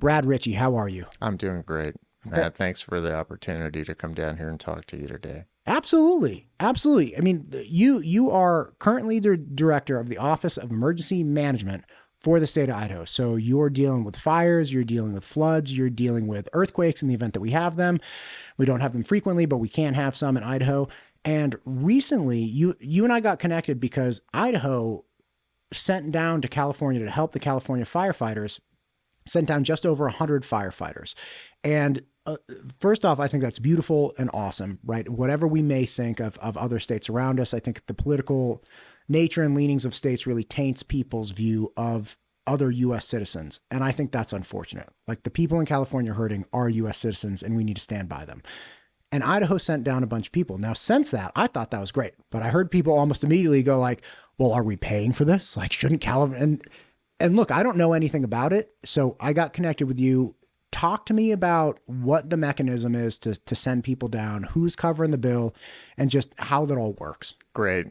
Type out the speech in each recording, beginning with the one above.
Brad Richy, how are you? I'm doing great. Thanks for the opportunity to come down here and talk to you today. Absolutely. Absolutely. I mean, you are currently the director of the Office of Emergency Management for the state of Idaho. So you're dealing with fires, you're dealing with floods, you're dealing with earthquakes in the event that we have them. We don't have them frequently, but we can have some in Idaho. And recently, you and I got connected because Idaho sent down to California to help the California firefighters, sent down just over 100 firefighters. And first off, I think that's beautiful and awesome, right? Whatever we may think of other states around us, I think the political nature and leanings of states really taints people's view of other U.S. citizens. And I think that's unfortunate. Like, the people in California hurting are U.S. citizens, and we need to stand by them. And Idaho sent down a bunch of people. Now, since that, I thought that was great. But I heard people almost immediately go like, well, are we paying for this? Like, shouldn't California? And look, I don't know anything about it. So I got connected with you. Talk to me about what the mechanism is to send people down, who's covering the bill, and just how that all works. Great.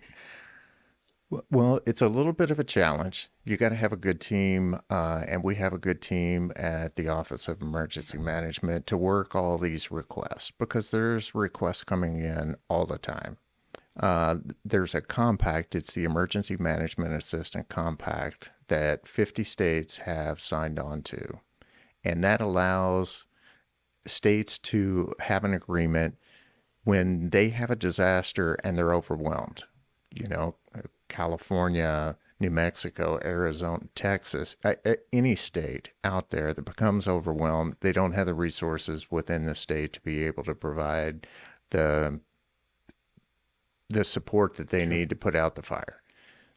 Well, it's a little bit of a challenge. You got to have a good team, and we have a good team at the Office of Emergency Management to work all these requests, because there's requests coming in all the time. There's a compact, it's the Emergency Management Assistant Compact that 50 states have signed on to. And that allows states to have an agreement when they have a disaster and they're overwhelmed. You know, California, New Mexico, Arizona, Texas, any state out there that becomes overwhelmed, they don't have the resources within the state to be able to provide the support that they need to put out the fire.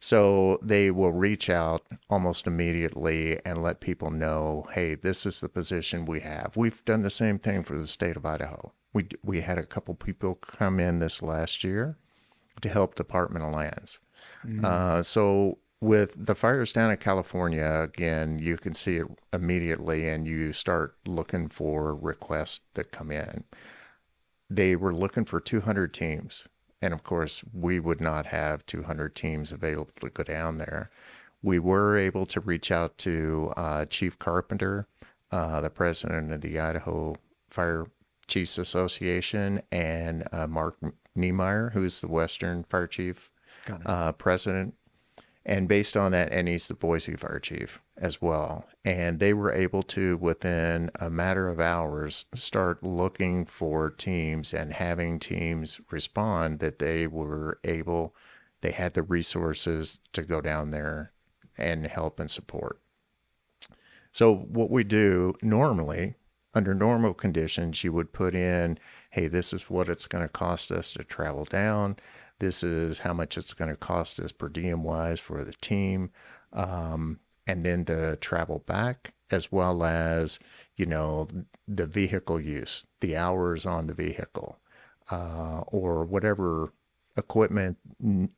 So they will reach out almost immediately and let people know, hey, this is the position we have. We've done the same thing for the state of Idaho. We had a couple people come in this last year to help Department of Lands. So with the fires down in California, again, you can see it immediately and you start looking for requests that come in. They were looking for 200 teams. And of course, we would not have 200 teams available to go down there. We were able to reach out to Chief Carpenter, the president of the Idaho Fire Chiefs Association, and Mark Niemeyer, who's the Western Fire Chief president. And based on that, and he's the Boise Fire Chief as well. And they were able to, within a matter of hours, start looking for teams and having teams respond that they were able, they had the resources to go down there and help and support. So what we do normally, under normal conditions, you would put in, hey, this is what it's going to cost us to travel down. This is how much it's going to cost us per diem wise for the team. And then the travel back, as well as, you know, the vehicle use, the hours on the vehicle, or whatever equipment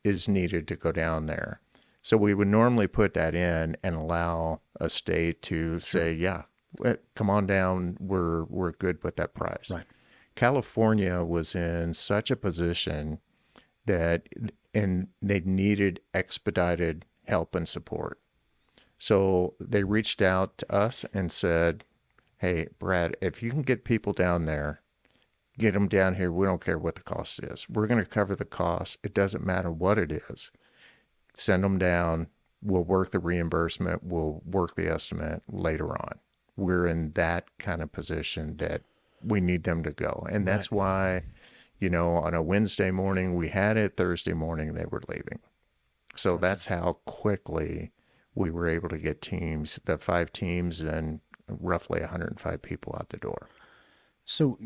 is needed to go down there. So we would normally put that in and allow a state to say, yeah, come on down. We're good with that price. Right. California was in such a position and they needed expedited help and support. So they reached out to us and said, hey, Brad, if you can get people down there, get them down here. We don't care what the cost is. We're going to cover the cost. It doesn't matter what it is. Send them down. We'll work the reimbursement. We'll work the estimate later on. We're in that kind of position that we need them to go. And that's why, you know, on a Wednesday morning we had it, Thursday morning they were leaving. So that's how quickly we were able to get teams, the 5 teams and roughly 105 people out the door. So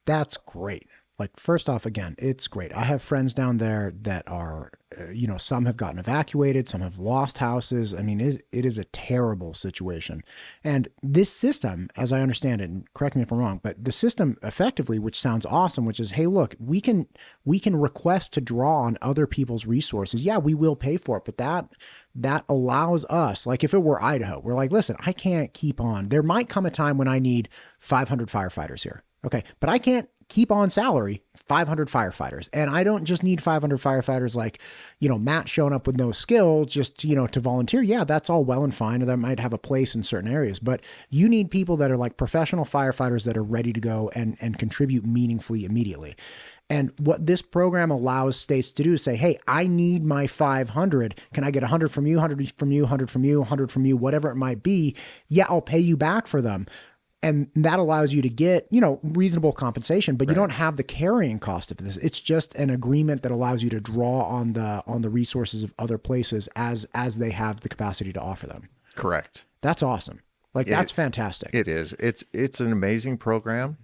that's great. Like, first off, again, it's great. I have friends down there that are, you know, some have gotten evacuated, some have lost houses. I mean, it is a terrible situation. And this system, as I understand it, and correct me if I'm wrong, but the system effectively, which sounds awesome, which is, hey, look, we can request to draw on other people's resources. Yeah, we will pay for it, but that allows us, like if it were Idaho, we're like, listen, I can't keep on. There might come a time when I need 500 firefighters here. Okay, but I can't keep on salary 500 firefighters. And I don't just need 500 firefighters like, Matt showing up with no skill just, to volunteer. Yeah, that's all well and fine. And that might have a place in certain areas, but you need people that are like professional firefighters that are ready to go and contribute meaningfully immediately. And what this program allows states to do is say, hey, I need my 500. Can I get 100 from you, 100 from you, 100 from you, 100 from you, whatever it might be? Yeah, I'll pay you back for them. And that allows you to get, reasonable compensation, but you don't have the carrying cost of this. It's just an agreement that allows you to draw on the resources of other places as they have the capacity to offer them. Correct. That's awesome. Like, that's fantastic. It is. It's an amazing program.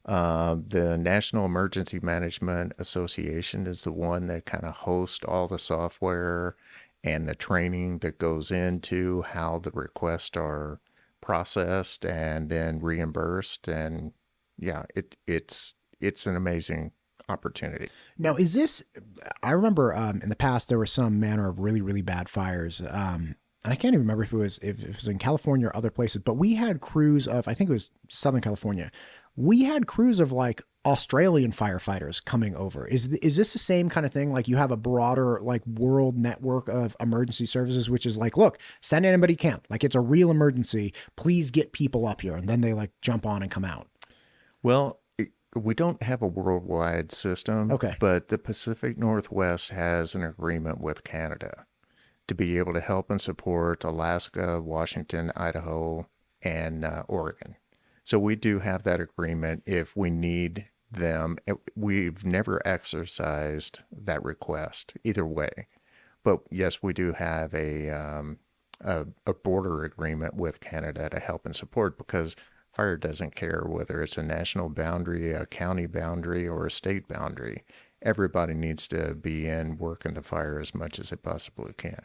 The National Emergency Management Association is the one that kind of hosts all the software and the training that goes into how the requests are processed and then reimbursed. And yeah, it's an amazing opportunity. Now, is this, I remember in the past, there was some manner of really, really bad fires. And I can't even remember if it was in California or other places, but we had crews of, I think it was Southern California. We had crews of like Australian firefighters coming over. Is this the same kind of thing? Like, you have a broader like world network of emergency services, which is like, look, send anybody you can. Like, it's a real emergency. Please get people up here. And then they like jump on and come out. Well, we don't have a worldwide system. Okay. But the Pacific Northwest has an agreement with Canada to be able to help and support Alaska, Washington, Idaho, and Oregon. So we do have that agreement if we need them. We've never exercised that request either way. But yes, we do have a border agreement with Canada to help and support, because fire doesn't care whether it's a national boundary, a county boundary, or a state boundary. Everybody needs to be in working the fire as much as it possibly can.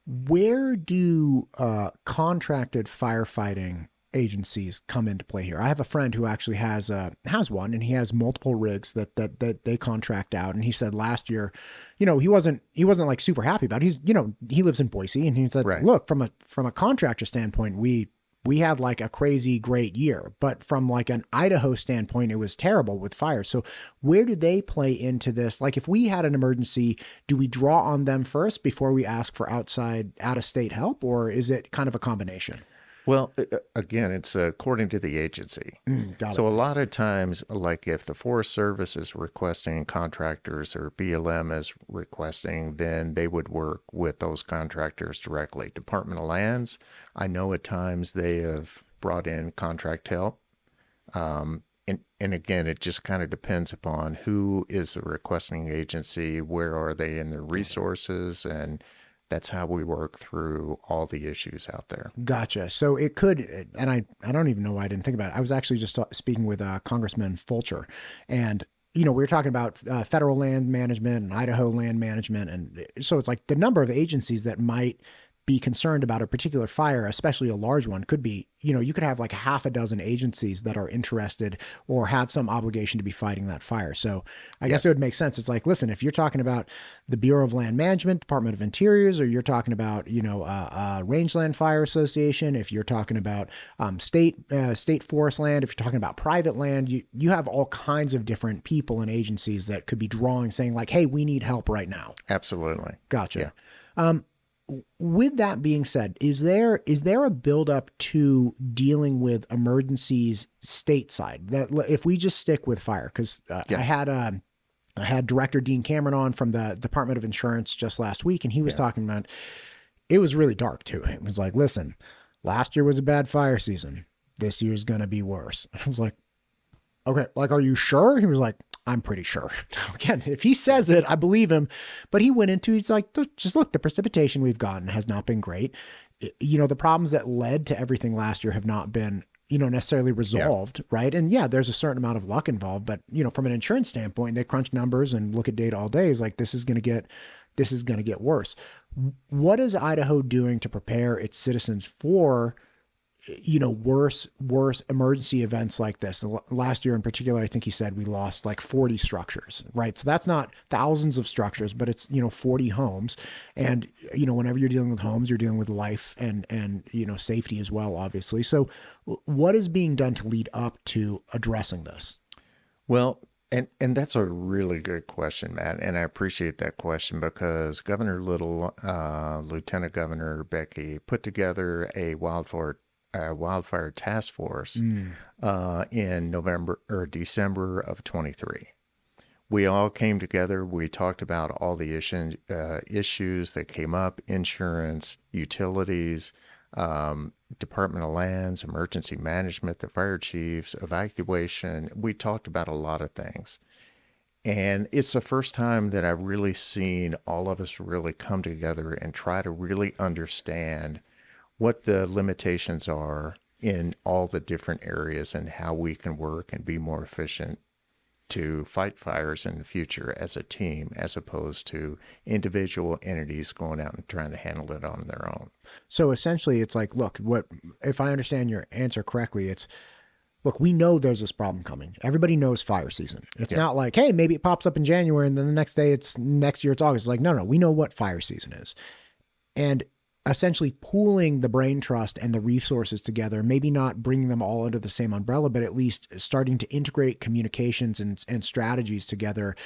Where do contracted firefighting agencies come into play here? I have a friend who actually has one, and he has multiple rigs that they contract out. And he said last year, he wasn't like super happy about it. He lives in Boise, and he said, Right. Look, from a contractor standpoint, we had like a crazy great year, but from like an Idaho standpoint, it was terrible with fire. So where do they play into this? Like, if we had an emergency, do we draw on them first before we ask for out of state help, or is it kind of a combination? Well, again, it's according to the agency. Got So it. a lot of times, like if the Forest Service is requesting contractors or BLM is requesting, then they would work with those contractors directly. Department of Lands, I know at times they have brought in contract help. And again, it just kind of depends upon who is the requesting agency, where are they in their resources, and that's how we work through all the issues out there. Gotcha. So it could, and I don't even know why I didn't think about it. I was actually just speaking with Congressman Fulcher, and we were talking about federal land management and Idaho land management, and so it's like the number of agencies that might be concerned about a particular fire, especially a large one, could be, you could have like half a dozen agencies that are interested or have some obligation to be fighting that fire. So I guess it would make sense. It's like, listen, if you're talking about the Bureau of Land Management, Department of Interiors, or you're talking about, Rangeland Fire Association, if you're talking about state forest land, if you're talking about private land, you have all kinds of different people and agencies that could be drawing, saying like, hey, we need help right now. Absolutely. Gotcha. Yeah. With that being said, is there a buildup to dealing with emergencies stateside? That if we just stick with fire, because I had Director Dean Cameron on from the Department of Insurance just last week, and he was talking about, it was really dark too. It was like, listen, last year was a bad fire season. This year's gonna be worse. I was like, okay, like, are you sure? He was like, I'm pretty sure. Again, if he says it, I believe him. But he went into, he's like, just look, the precipitation we've gotten has not been great. The problems that led to everything last year have not been, necessarily resolved, right? And yeah, there's a certain amount of luck involved, but from an insurance standpoint, they crunch numbers and look at data all day. It's like, this is going to get worse. What is Idaho doing to prepare its citizens for worse emergency events like this? Last year in particular, I think he said we lost like 40 structures, right? So that's not thousands of structures, but it's, 40 homes. And, whenever you're dealing with homes, you're dealing with life and safety as well, obviously. So what is being done to lead up to addressing this? Well, and that's a really good question, Matt, and I appreciate that question because Governor Little, Lieutenant Governor Becky put together a wildfire task force Mm. in November or December of 23. We all came together. We talked about all the issues that came up: insurance, utilities, Department of Lands, emergency management, the fire chiefs, evacuation. We talked about a lot of things. And it's the first time that I've really seen all of us really come together and try to really understand what the limitations are in all the different areas and how we can work and be more efficient to fight fires in the future as a team, as opposed to individual entities going out and trying to handle it on their own. So essentially, it's like, look, what if I understand your answer correctly? It's look, we know there's this problem coming. Everybody knows fire season. It's Yeah, not like, hey, maybe it pops up in January and then the next day it's next year it's August. It's like, no, no, we know what fire season is. And essentially pooling the brain trust and the resources together, maybe not bringing them all under the same umbrella, but at least starting to integrate communications and strategies together,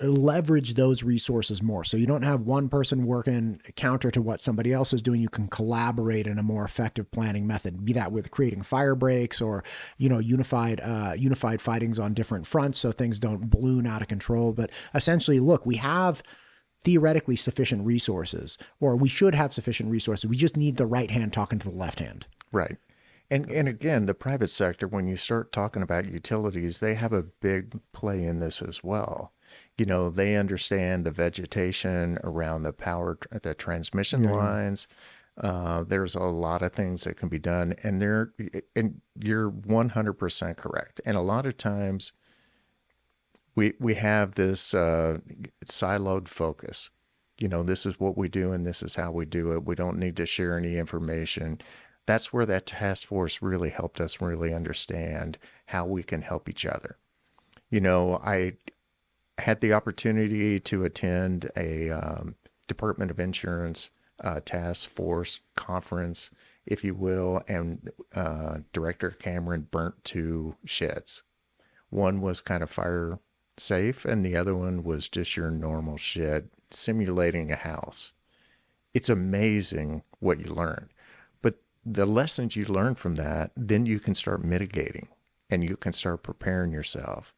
leverage those resources more. So you don't have one person working counter to what somebody else is doing. You can collaborate in a more effective planning method, be that with creating fire breaks or, unified fightings on different fronts so things don't balloon out of control. But essentially, look, we have theoretically sufficient resources, or we should have sufficient resources. We just need the right hand talking to the left hand. right. And again, the private sector, when you start talking about utilities, they have a big play in this as well. They understand the vegetation around the transmission Yeah. lines. There's a lot of things that can be done, and you're 100% correct. And a lot of times, we have this siloed focus. This is what we do, and this is how we do it. We don't need to share any information. That's where that task force really helped us really understand how we can help each other. I had the opportunity to attend a Department of Insurance task force conference, if you will, and Director Cameron burnt two sheds. One was kind of fire safe, and the other one was just your normal shed simulating a house. It's amazing what you learn. But the lessons you learn from that, then you can start mitigating and you can start preparing yourself.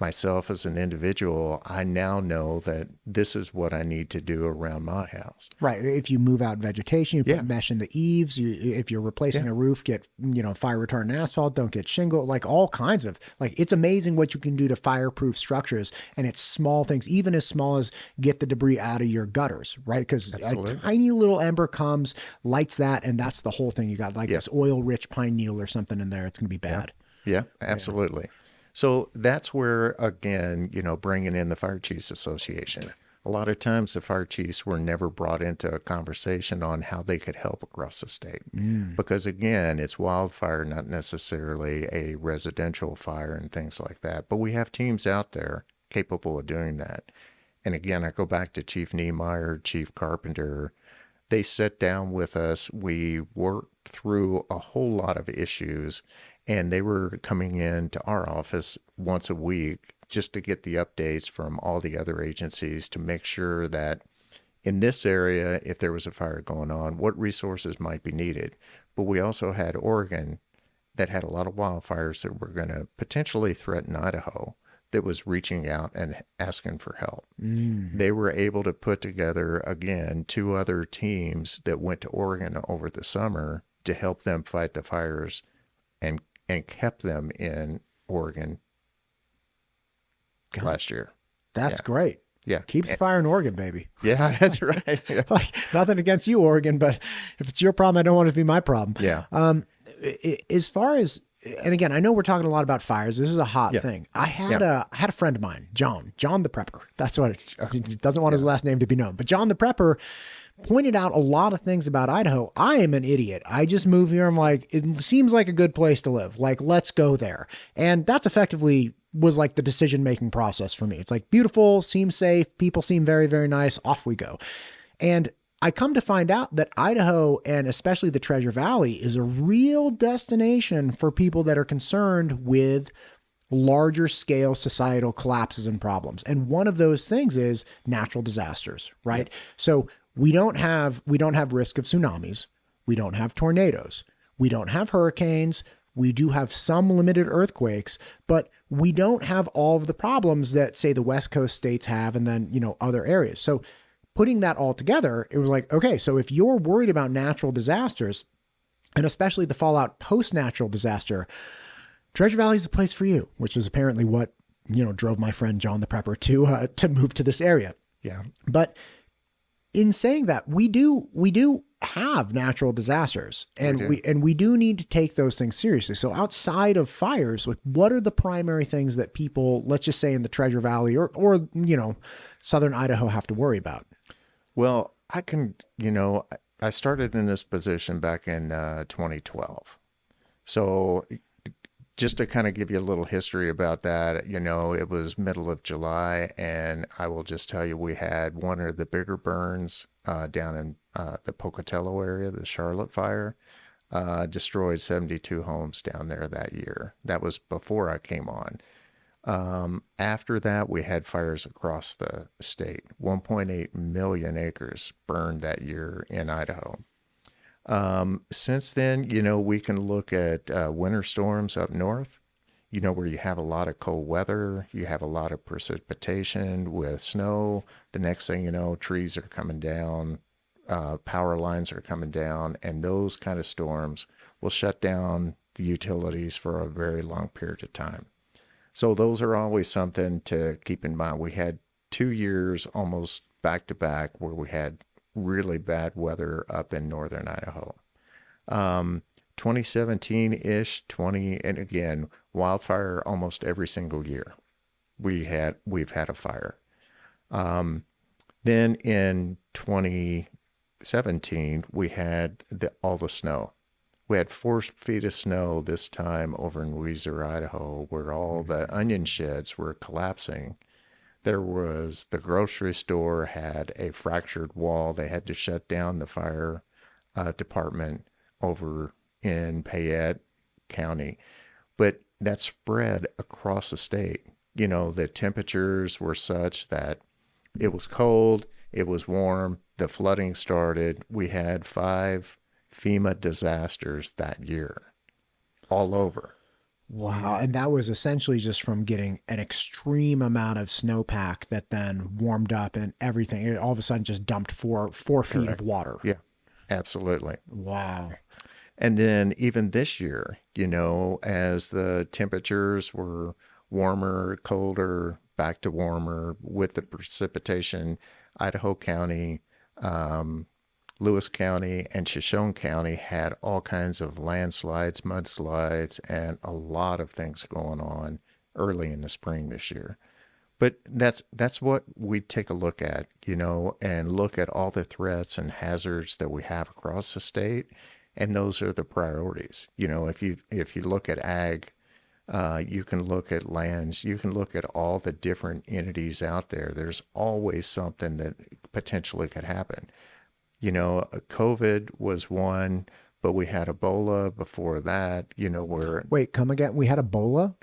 Myself as an individual, I now know that this is what I need to do around my house. Right. If you move out vegetation, you Yeah, put mesh in the eaves. If you're replacing yeah, a roof, get fire retardant asphalt. Don't get shingle. Like all kinds of it's amazing what you can do to fireproof structures, and it's small things, even as small as get the debris out of your gutters, right? Because a absolutely. tiny little ember comes, lights that, and that's the whole thing. You got like Yeah, this oil-rich pine needle or something in there. It's gonna be yeah, bad. yeah, absolutely. So that's where, again, bringing in the Fire Chiefs Association. A lot of times the fire chiefs were never brought into a conversation on how they could help across the state. Mm. Because again, it's wildfire, not necessarily a residential fire and things like that. But we have teams out there capable of doing that. And again, I go back to Chief Niemeyer, Chief Carpenter. They sat down with us. We worked through a whole lot of issues, and they were coming into our office once a week just to get the updates from all the other agencies to make sure that in this area, if there was a fire going on, what resources might be needed. But we also had Oregon that had a lot of wildfires that were going to potentially threaten Idaho, that was reaching out and asking for help. Mm. They were able to put together, again, two other teams that went to Oregon over the summer to help them fight the fires and kept them in Oregon God, last year. that's Yeah. great. Yeah. Keeps the fire in Oregon, baby. Yeah, that's right. Yeah. Like nothing against you, Oregon, but if it's your problem, I don't want it to be my problem. Yeah. As far as, and again, I know we're talking a lot about fires. This is a hot Yeah. thing. I had Yeah. a friend of mine, John the Prepper. That's what he doesn't want his last name to be known, but John the Prepper pointed out a lot of things about Idaho. I am an idiot. I just moved here. I'm like, it seems like a good place to live. Like, let's go there. And that's effectively was like the decision-making process for me. It's like beautiful, seems safe. People seem very, very nice. Off we go. And I come to find out that Idaho, and especially the Treasure Valley, is a real destination for people that are concerned with larger scale societal collapses and problems. And one of those things is natural disasters, right? Yep. So we don't have risk of tsunamis. We don't have tornadoes. We don't have hurricanes. We do have some limited earthquakes, but we don't have all of the problems that, say, the West Coast states have, and then, other areas. So putting that all together, it was like, okay, so if you're worried about natural disasters, and especially the fallout post-natural disaster, Treasure Valley is the place for you, which is apparently what, drove my friend John the Prepper to move to this area. Yeah. But in saying that, we do have natural disasters, and we do need to take those things seriously. So outside of fires, like, what are the primary things that people, let's just say in the Treasure Valley or southern Idaho, have to worry about? Well, I started in this position back in 2012. So just to kind of give you a little history about that, it was middle of July, and I will just tell you, we had one of the bigger burns down in the Pocatello area, the Charlotte fire, destroyed 72 homes down there that year. That was before I came on. After that, we had fires across the state. 1.8 million acres burned that year in Idaho. Since then, we can look at winter storms up north, where you have a lot of cold weather, you have a lot of precipitation with snow. The next thing you know, trees are coming down, power lines are coming down, and those kind of storms will shut down the utilities for a very long period of time. So those are always something to keep in mind. We had 2 years almost back to back where we had really bad weather up in northern Idaho. 2017-ish, and again, wildfire almost every single year. We've had a fire. Then in 2017, we had all the snow. We had 4 feet of snow this time over in Weiser, Idaho, where all the onion sheds were collapsing. The grocery store had a fractured wall. They had to shut down the fire department over in Payette County. But that spread across the state. The temperatures were such that it was cold, it was warm, the flooding started. We had 5 FEMA disasters that year, all over. Wow. And that was essentially just from getting an extreme amount of snowpack that then warmed up and everything. It all of a sudden just dumped 4 feet of water. Yeah, absolutely. Wow. And then even this year, as the temperatures were warmer, colder, back to warmer with the precipitation, Idaho County, Lewis County, and Shoshone County had all kinds of landslides, mudslides, and a lot of things going on early in the spring this year. But that's what we take a look at, and look at all the threats and hazards that we have across the state, and those are the priorities. If you look at ag, you can look at lands, you can look at all the different entities out there. There's always something that potentially could happen. COVID was one, but we had Ebola before that, Wait, come again? We had Ebola?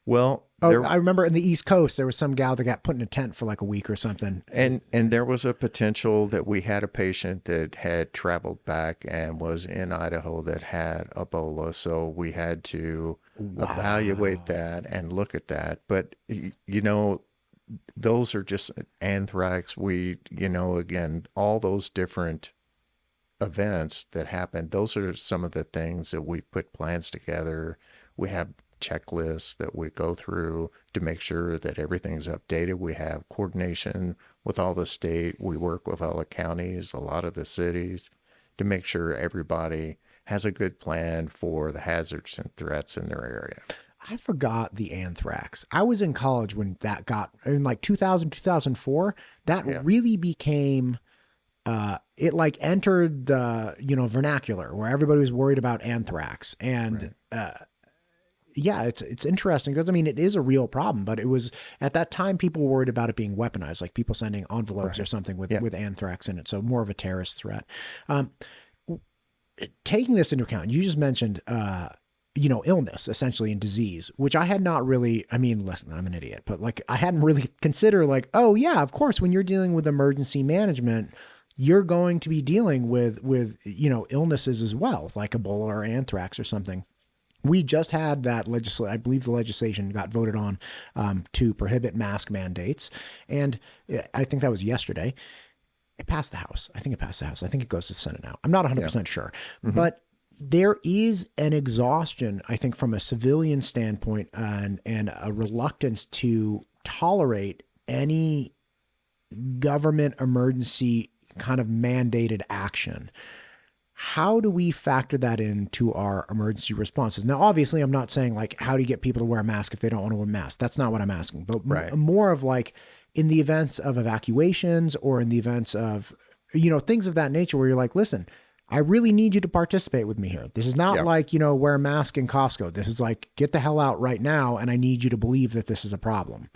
Well, I remember in the East Coast, there was some gal that got put in a tent for like a week or something. And there was a potential that we had a patient that had traveled back and was in Idaho that had Ebola. So we had to evaluate that and look at that. But, those are just anthrax. Again, all those different events that happen, those are some of the things that we put plans together. We have checklists that we go through to make sure that everything's updated. We have coordination with all the state. We work with all the counties, a lot of the cities, to make sure everybody has a good plan for the hazards and threats in their area. I forgot the anthrax. I was in college when that got, in like 2000, 2004, that really became, it like entered the, vernacular where everybody was worried about anthrax. And, it's interesting because it is a real problem, but it was at that time people were worried about it being weaponized, like people sending envelopes or something with anthrax in it. So more of a terrorist threat. Taking this into account, you just mentioned, illness essentially and disease, which I had not really, I mean, listen, I'm an idiot, but like I hadn't really considered like, oh yeah, of course, when you're dealing with emergency management, you're going to be dealing with illnesses as well, like Ebola or anthrax or something. We just had that I believe the legislation got voted on to prohibit mask mandates. And I think that was yesterday. It passed the House. I think it passed the House. I think it goes to the Senate now. I'm not 100% sure. But there is an exhaustion, I think, from a civilian standpoint and a reluctance to tolerate any government emergency kind of mandated action. How do we factor that into our emergency responses? Now, obviously, I'm not saying like, how do you get people to wear a mask if they don't want to wear a mask? That's not what I'm asking, but more of like in the events of evacuations or in the events of, things of that nature where you're like, listen, I really need you to participate with me here. This is not like, wear a mask in Costco. This is like, get the hell out right now. And I need you to believe that this is a problem.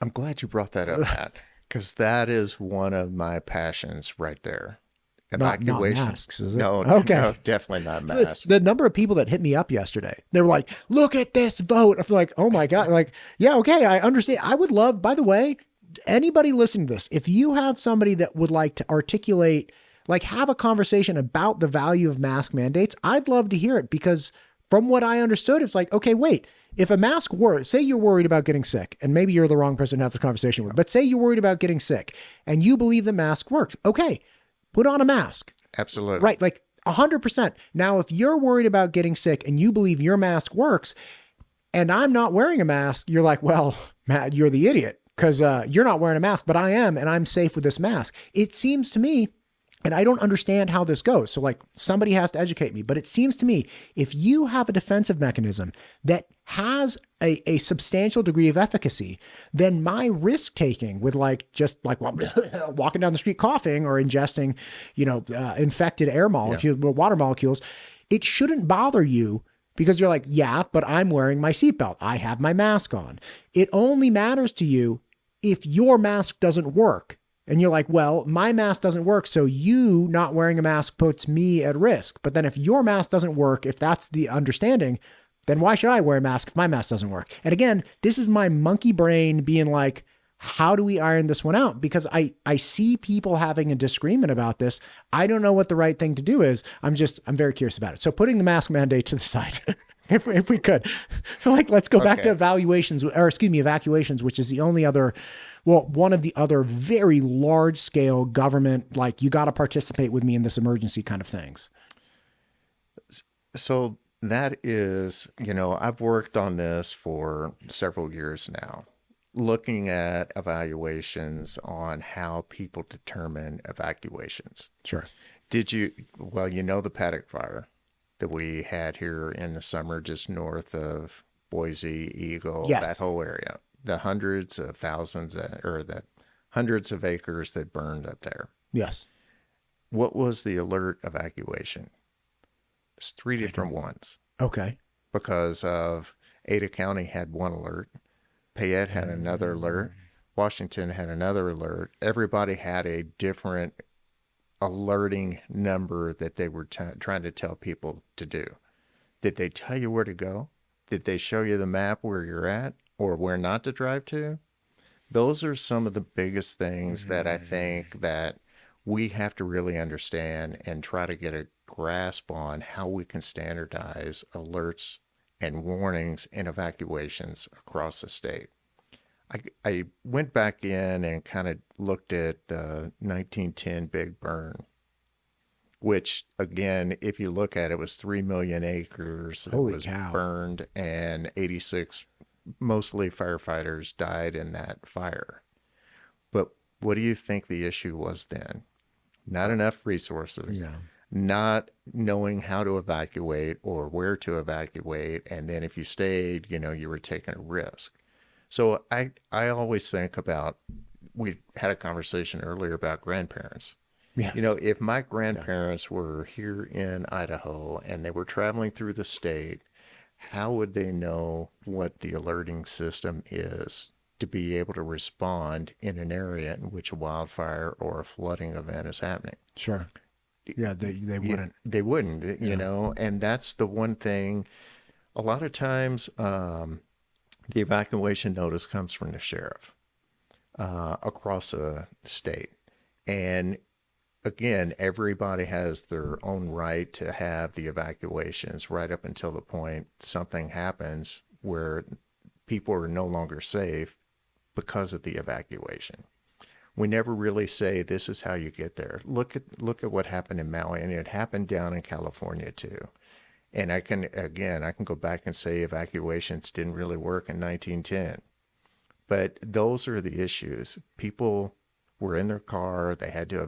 I'm glad you brought that up, Matt, because that is one of my passions right there. Evacuation. Not masks, is it? No, okay. No, definitely not masks. The number of people that hit me up yesterday, they were like, look at this vote. I feel like, oh my God. Like, yeah, okay, I understand. I would love, by the way, anybody listening to this, if you have somebody that would like to articulate, like have a conversation about the value of mask mandates, I'd love to hear it because from what I understood, it's like, okay, wait, if a mask works, say you're worried about getting sick, and maybe you're the wrong person to have this conversation with, but say you're worried about getting sick and you believe the mask works. Okay, put on a mask. Absolutely. Right. Like 100%. Now, if you're worried about getting sick and you believe your mask works and I'm not wearing a mask, you're like, well, Matt, you're the idiot because you're not wearing a mask, but I am, and I'm safe with this mask. It seems to me, and I don't understand how this goes. So like somebody has to educate me, but it seems to me if you have a defensive mechanism that has a substantial degree of efficacy, then my risk taking with like, just like walking down the street coughing or ingesting, infected air molecules, water molecules, it shouldn't bother you because you're like, yeah, but I'm wearing my seatbelt. I have my mask on. It only matters to you if your mask doesn't work. And you're like, well, my mask doesn't work, so you not wearing a mask puts me at risk. But then if your mask doesn't work, if that's the understanding, then why should I wear a mask if my mask doesn't work? And again, this is my monkey brain being like, how do we iron this one out? Because I see people having a disagreement about this. I don't know what the right thing to do is. I'm very curious about it. So putting the mask mandate to the side, if we could, let's go back to evacuations, which is the only other, one of the other very large scale government, like you got to participate with me in this emergency kind of things. So that is, I've worked on this for several years now, looking at evaluations on how people determine evacuations. Sure. The Paddock fire that we had here in the summer, just north of Boise, Eagle, that whole area. The hundreds of acres that burned up there. Yes. What was the alert evacuation? It's 3 different ones. Okay. Because of Ada County had one alert. Payette had another alert. Washington had another alert. Everybody had a different alerting number that they were trying to tell people to do. Did they tell you where to go? Did they show you the map where you're at? Or where not to drive to? Those are some of the biggest things that I think that we have to really understand and try to get a grasp on how we can standardize alerts and warnings and evacuations across the state. I went back in and kind of looked at the 1910 Big Burn, which, again, if you look at it, was 3 million acres that was burned, and 86 mostly firefighters died in that fire. But what do you think the issue was then? Not enough resources, not knowing how to evacuate or where to evacuate. And then if you stayed, you were taking a risk. So I always think about, we had a conversation earlier about grandparents. Yeah. If my grandparents were here in Idaho and they were traveling through the state, how would they know what the alerting system is to be able to respond in an area in which a wildfire or a flooding event is happening? Sure. Yeah, they wouldn't. They wouldn't, you Yeah. know, and that's the one thing. A lot of times, the evacuation notice comes from the sheriff across a state. And again, everybody has their own right to have the evacuations right up until the point something happens where people are no longer safe because of the evacuation. We never really say this is how you get there. Look at what happened in Maui, and it happened down in California too. And I can go back and say evacuations didn't really work in 1910. But those are the issues. People were in their car, they had to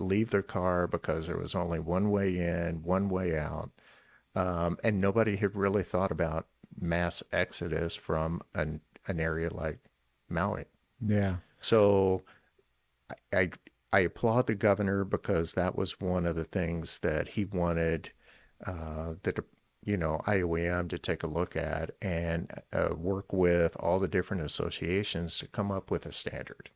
leave their car because there was only one way in, one way out. And nobody had really thought about mass exodus from an area like Maui. Yeah. So I I applaud the governor because that was one of the things that he wanted that IOEM to take a look at and work with all the different associations to come up with a standard.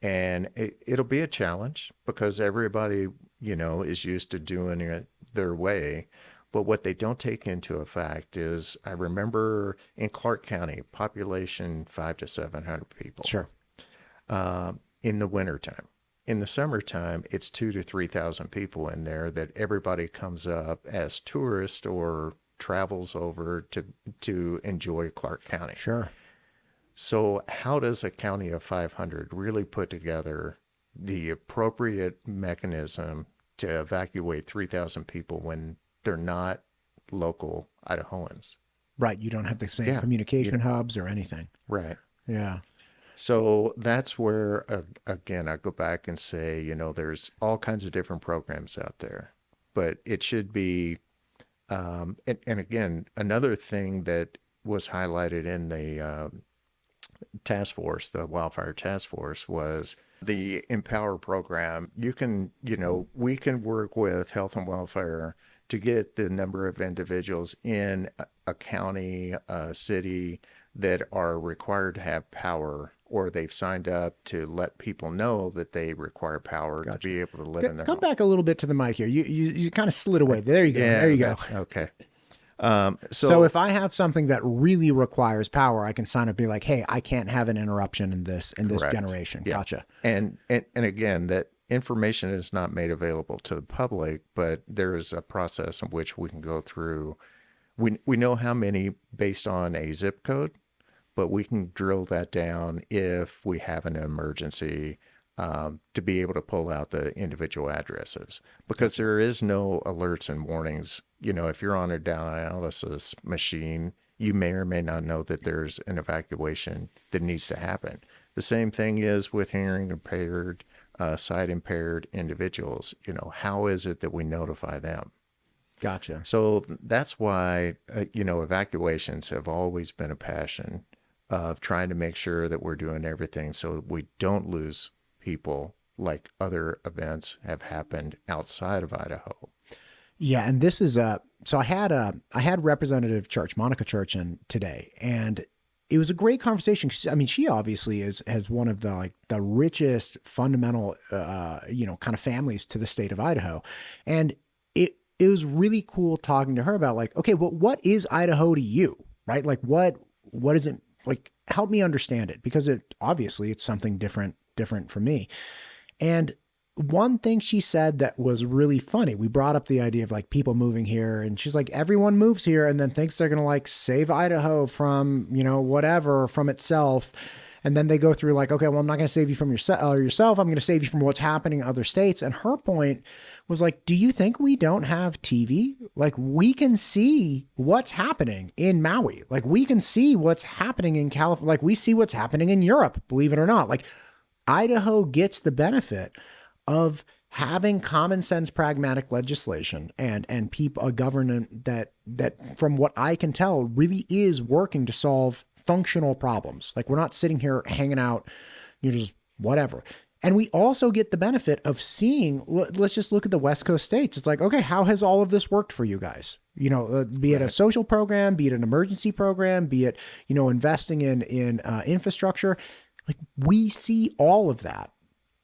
And it'll be a challenge because everybody is used to doing it their way. But what they don't take into effect is, I remember in Clark County, population 500 to 700 people. Sure. In the wintertime. In the summertime, it's 2,000 to 3,000 people in there that everybody comes up as tourists or travels over to enjoy Clark County. Sure. So how does a county of 500 really put together the appropriate mechanism to evacuate 3,000 people when they're not local Idahoans? Right. You don't have the same communication hubs or anything. Right. Yeah. So that's where, again, I go back and say, there's all kinds of different programs out there, but it should be, and again, another thing that was highlighted in the task force, the wildfire task force, was the Empower program. We can work with Health and Welfare to get the number of individuals in a county, a city that are required to have power, or they've signed up to let people know that they require power to be able to live in their home. Come back a little bit to the mic here. You kind of slid away. There you go. Yeah, there you go. Okay. So if I have something that really requires power, I can sign up and be like, hey, I can't have an interruption in this Correct. generation. Yeah. Gotcha. And again, that information is not made available to the public, but there is a process in which we can go through. We know how many based on a zip code, but we can drill that down if we have an emergency to be able to pull out the individual addresses, because there is no alerts and warnings. If you're on a dialysis machine, you may or may not know that there's an evacuation that needs to happen. The same thing is with hearing impaired, sight impaired individuals. How is it that we notify them? Gotcha. So that's why, evacuations have always been a passion of trying to make sure that we're doing everything so we don't lose people like other events have happened outside of Idaho. Yeah, and this is so I had Representative Church, Monica Church, in today, and it was a great conversation. I mean, she obviously has one of the richest fundamental kind of families to the state of Idaho, and it was really cool talking to her about okay, well, what is Idaho to you, right? What is it like? Help me understand it, because it's something different for me. And one thing she said that was really funny, we brought up the idea of people moving here, and she's like, everyone moves here and then thinks they're going to save Idaho from, whatever, from itself. And then they go through okay, well, I'm not going to save you from yourself. I'm going to save you from what's happening in other states. And her point was do you think we don't have TV? We can see what's happening in Maui. We can see what's happening in California. We see what's happening in Europe, believe it or not. Idaho gets the benefit of having common sense, pragmatic legislation and a government that from what I can tell really is working to solve functional problems. We're not sitting here hanging out, just whatever. And we also get the benefit of seeing, let's just look at the West Coast states. It's okay, how has all of this worked for you guys? Be it a social program, be it an emergency program, be it, investing in infrastructure. We see all of that.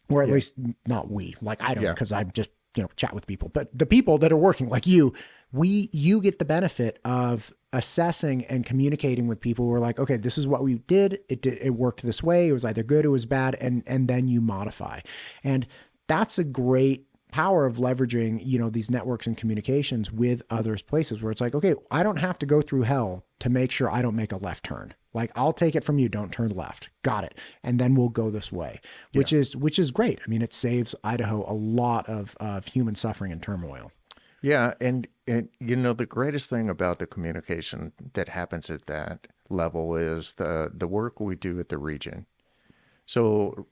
Or at least not we, I don't, because I'm just chat with people, but the people that are working like you get the benefit of assessing and communicating with people who are like, okay, this is what we did. It worked this way. It was either good, it was bad. And then you modify. And that's a great power of leveraging, these networks and communications with others places where it's like, okay, I don't have to go through hell to make sure I don't make a left turn. Like, I'll take it from you. Don't turn left. Got it. And then we'll go this way, which is great. I mean, it saves Idaho a lot of human suffering and turmoil. Yeah, and the greatest thing about the communication that happens at that level is the work we do at the region. So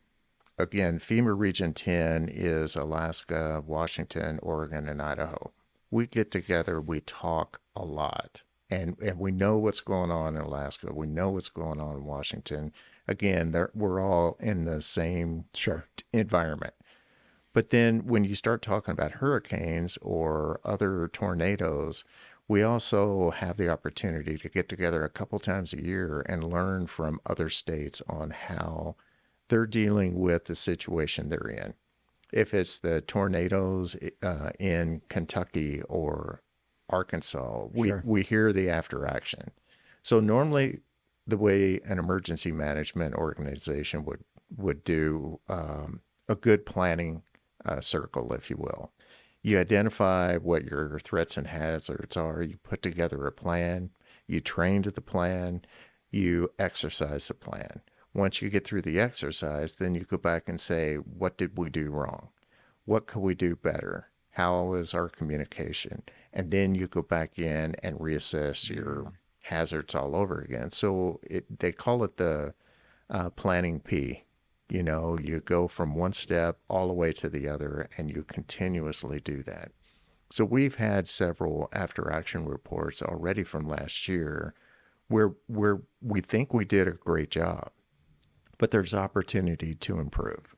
again, FEMA Region 10 is Alaska, Washington, Oregon, and Idaho. We get together, we talk a lot, and we know what's going on in Alaska. We know what's going on in Washington. Again, we're all in the same environment. But then when you start talking about hurricanes or other tornadoes, we also have the opportunity to get together a couple times a year and learn from other states on how they're dealing with the situation they're in. If it's the tornadoes in Kentucky or Arkansas, we hear the after action. So normally the way an emergency management organization would do a good planning circle, if you will. You identify what your threats and hazards are. You put together a plan. You train to the plan. You exercise the plan. Once you get through the exercise, then you go back and say, what did we do wrong? What could we do better? How is our communication? And then you go back in and reassess your hazards all over again. So they call it the planning P. You go from one step all the way to the other, and you continuously do that. So we've had several after action reports already from last year where we think we did a great job, but there's opportunity to improve.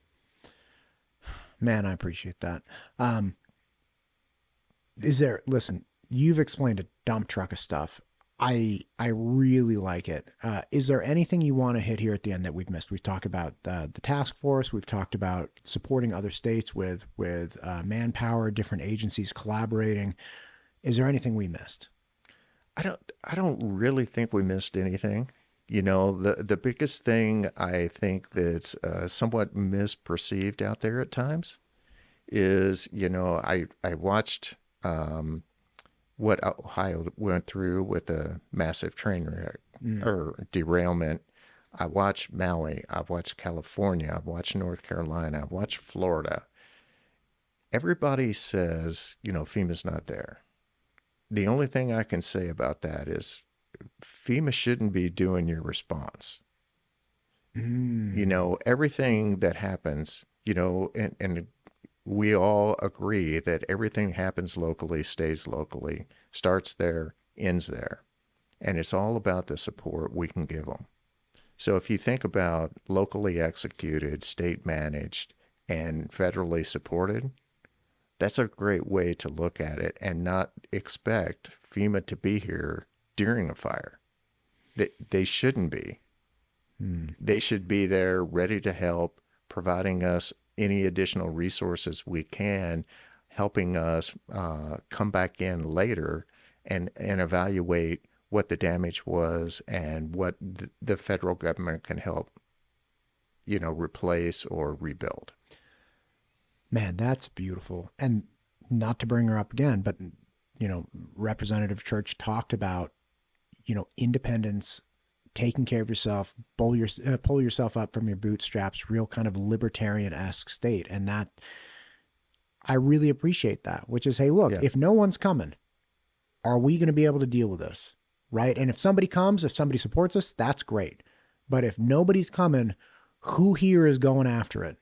Man, I appreciate that. Listen, you've explained a dump truck of stuff. I really like it. Is there anything you want to hit here at the end that we've missed? We've talked about the task force. We've talked about supporting other states with manpower, different agencies collaborating. Is there anything we missed? I don't really think we missed anything. The biggest thing I think that's somewhat misperceived out there at times is, I watched what Ohio went through with a massive train wreck or derailment. I watched Maui. I've watched California. I've watched North Carolina. I've watched Florida. Everybody says, FEMA's not there. The only thing I can say about that is FEMA shouldn't be doing your response. Everything that happens, and we all agree that everything happens locally, stays locally, starts there, ends there. And it's all about the support we can give them. So if you think about locally executed, state managed, and federally supported, that's a great way to look at it and not expect FEMA to be here during a fire. They shouldn't be. They should be there ready to help, providing us any additional resources we can, helping us come back in later and evaluate what the damage was and what the federal government can help, replace or rebuild. Man, that's beautiful. And not to bring her up again, but, Representative Church talked about, independence, taking care of yourself, pull yourself up from your bootstraps, real kind of libertarian-esque state. And that, I really appreciate that, which is, hey, look, if no one's coming, are we going to be able to deal with this? Right. And if somebody comes, if somebody supports us, that's great. But if nobody's coming, who here is going after it?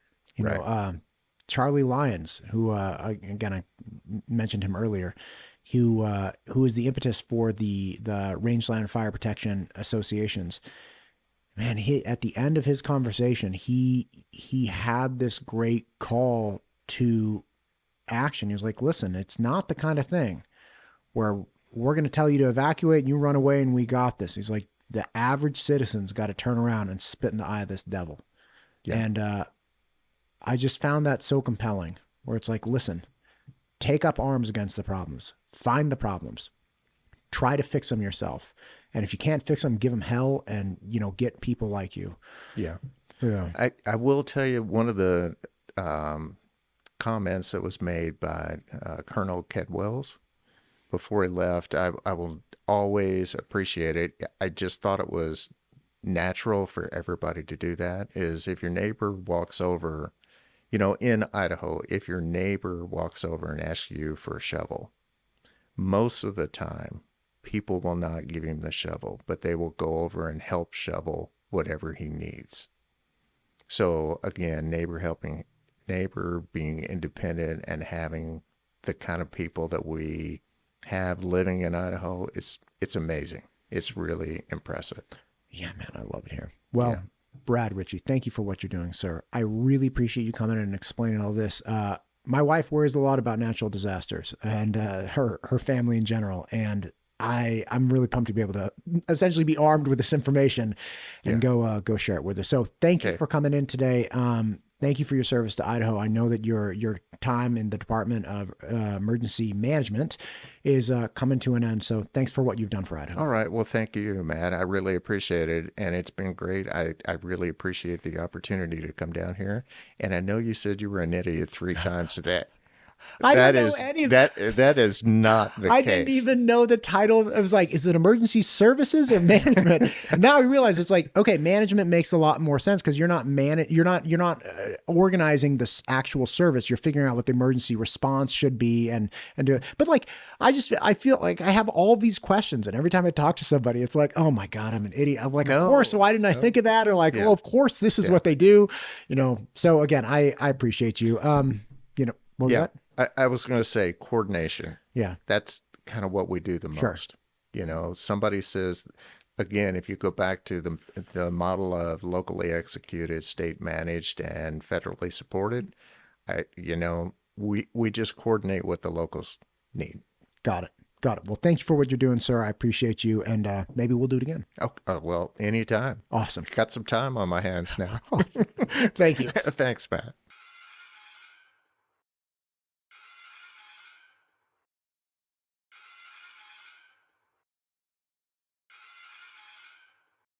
Charlie Lyons, who, again, I mentioned him earlier, who is the impetus for the Rangeland Fire Protection Associations. Man, at the end of his conversation, he had this great call to action. He was like, listen, it's not the kind of thing where we're going to tell you to evacuate and you run away and we got this. He's like, the average citizen's got to turn around and spit in the eye of this devil. Yeah. And I just found that so compelling, where it's like, listen, take up arms against the problems, find the problems, try to fix them yourself. And if you can't fix them, give them hell and, get people like you. Yeah. Yeah. I will tell you one of the comments that was made by Colonel Kedwells before he left. I will always appreciate it. I just thought it was natural for everybody to do that. Is if your neighbor walks over, in Idaho, if your neighbor walks over and asks you for a shovel, most of the time people will not give him the shovel, but they will go over and help shovel whatever he needs. So again, neighbor being independent and having the kind of people that we have living in Idaho, it's amazing. It's really impressive. Yeah, man, I love it here. Well, Yeah. Brad, Richy, thank you for what you're doing, sir. I really appreciate you coming in and explaining all this. My wife worries a lot about natural disasters and her family in general. And I'm really pumped to be able to essentially be armed with this information and go share it with her. So thank you for coming in today. Thank you for your service to Idaho. I know that your time in the Department of Emergency Management is coming to an end. So thanks for what you've done for Idaho. All right. Well, thank you, Matt. I really appreciate it. And it's been great. I really appreciate the opportunity to come down here. And I know you said you were an idiot 3 times a day. I didn't know any of that is not the case. I didn't even know the title. I was like, is it emergency services or management? And now I realize it's like, okay, management makes a lot more sense because you're not organizing this actual service. You're figuring out what the emergency response should be and do it. But like, I feel like I have all these questions, and every time I talk to somebody, it's like, oh my God, I'm an idiot. I'm like, of course. So why didn't I think of that? Or like, well, of course, this is what they do. So again, I appreciate you. What was that? I was going to say coordination. Yeah. That's kind of what we do the most. Somebody says, again, if you go back to the model of locally executed, state managed, and federally supported, we just coordinate what the locals need. Got it. Well, thank you for what you're doing, sir. I appreciate you. And maybe we'll do it again. Oh, well, anytime. Awesome. Got some time on my hands now. Awesome. Thank you. Thanks, Matt.